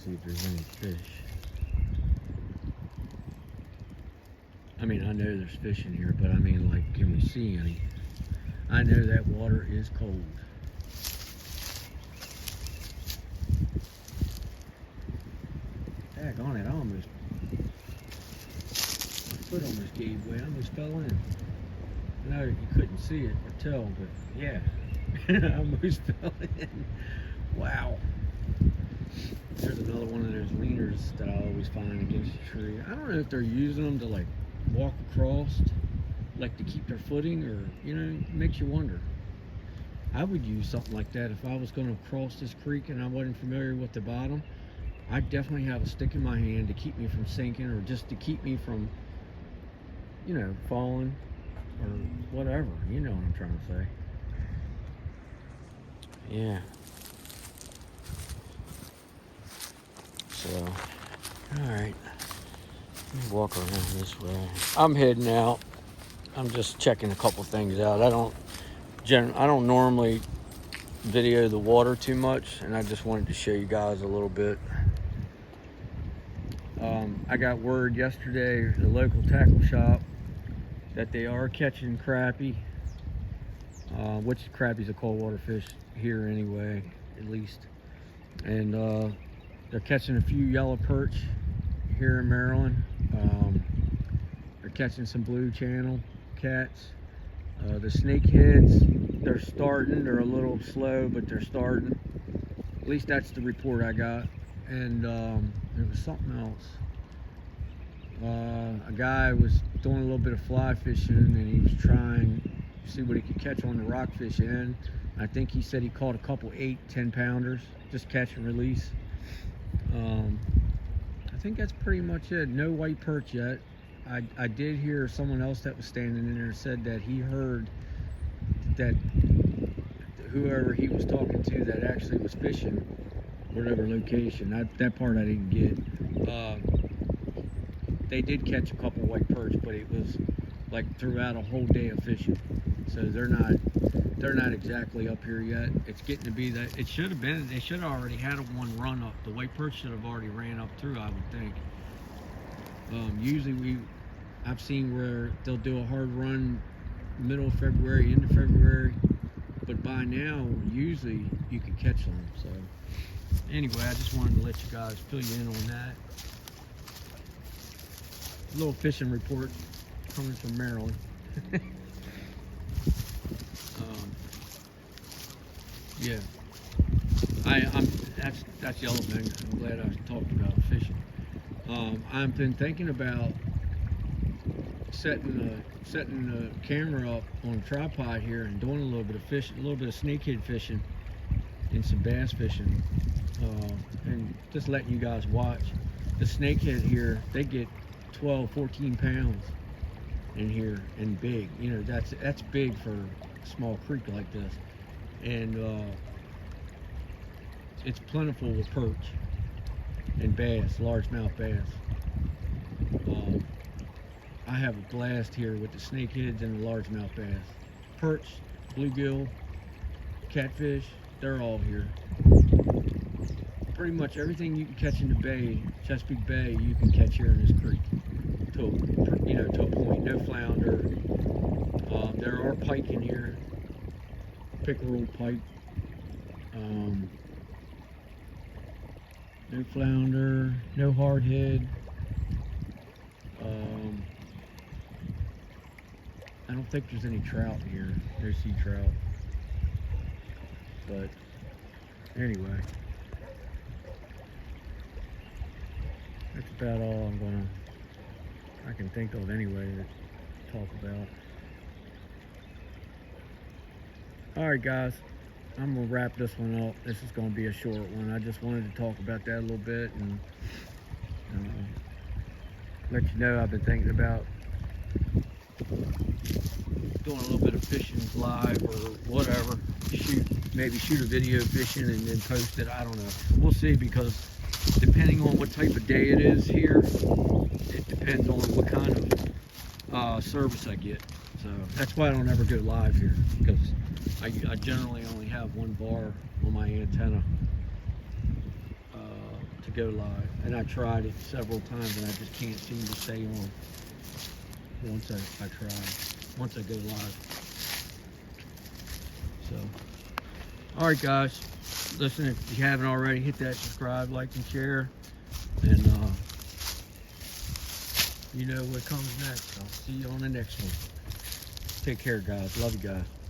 see if there's any fish. I mean, I know there's fish in here, but I mean, like, can we see any? I know that water is cold. Daggone it, my foot almost gave way. I almost fell in. I know you couldn't see it or tell, but yeah, I almost fell in. Wow. There's another one of those leaners that I always find against the tree. I don't know if they're using them to like walk across, like to keep their footing, or it makes you wonder. I would use something like that if I was going to cross this creek and I wasn't familiar with the bottom. I'd definitely have a stick in my hand to keep me from sinking, or just to keep me from, falling or whatever. You know what I'm trying to say. Yeah. So, alright. Let me walk around this way. I'm heading out. I'm just checking a couple things out. I don't normally video the water too much, and I just wanted to show you guys a little bit. I got word yesterday, the local tackle shop, that they are catching crappie, which crappie's a cold water fish here anyway, at least. And they're catching a few yellow perch here in Maryland. They're catching some blue channel cats. The snakeheads, they're starting. They're a little slow, but they're starting. At least that's the report I got. And there was something else. A guy was doing a little bit of fly fishing, and he was trying to see what he could catch on the rockfish end. I think he said he caught a couple 8-10 pounders, just catch and release. I think that's pretty much it. No white perch yet. I did hear someone else that was standing in there said that he heard that whoever he was talking to that actually was fishing, whatever location. That part I didn't get. They did catch a couple white perch, but it was like throughout a whole day of fishing. So they're not exactly up here yet. It's getting to be that it should have been. They should have already had one run up. The white perch should have already ran up through, I would think. Usually I've seen where they'll do a hard run middle of February into February, but by now usually you can catch them. So anyway, I just wanted to let you guys fill you in on that. A little fishing report coming from Maryland. Yeah, that's Yellowbang. I'm glad I talked about fishing. I've been thinking about setting the camera up on a tripod here and doing a little bit of fishing, a little bit of snakehead fishing and some bass fishing, and just letting you guys watch. The snakehead here, they get 12-14 pounds in here, and big. That's big for a small creek like this. And it's plentiful with perch and bass, largemouth bass. I have a blast here with the snakeheads and the largemouth bass. Perch, bluegill, catfish, they're all here. Pretty much everything you can catch in the bay, Chesapeake Bay, you can catch here in this creek. To a point. No flounder. There are pike in here. Pickerel, pike. No flounder, no hardhead. I don't think there's any trout here. No sea trout. But anyway, that's about all I can think of anyway to talk about. Alright guys, I'm going to wrap this one up. This is going to be a short one. I just wanted to talk about that a little bit and let you know I've been thinking about doing a little bit of fishing live or whatever. Maybe shoot a video fishing and then post it. I don't know. We'll see, because depending on what type of day it is here, it depends on what kind of service I get. So that's why I don't ever go live here, because I generally only have one bar on my antenna to go live, and I tried it several times, and I just can't seem to stay on once I try, once I go live. So, all right, guys, listen, if you haven't already, hit that subscribe, like, and share, and you know what comes next. I'll see you on the next one. Take care, guys. Love you guys.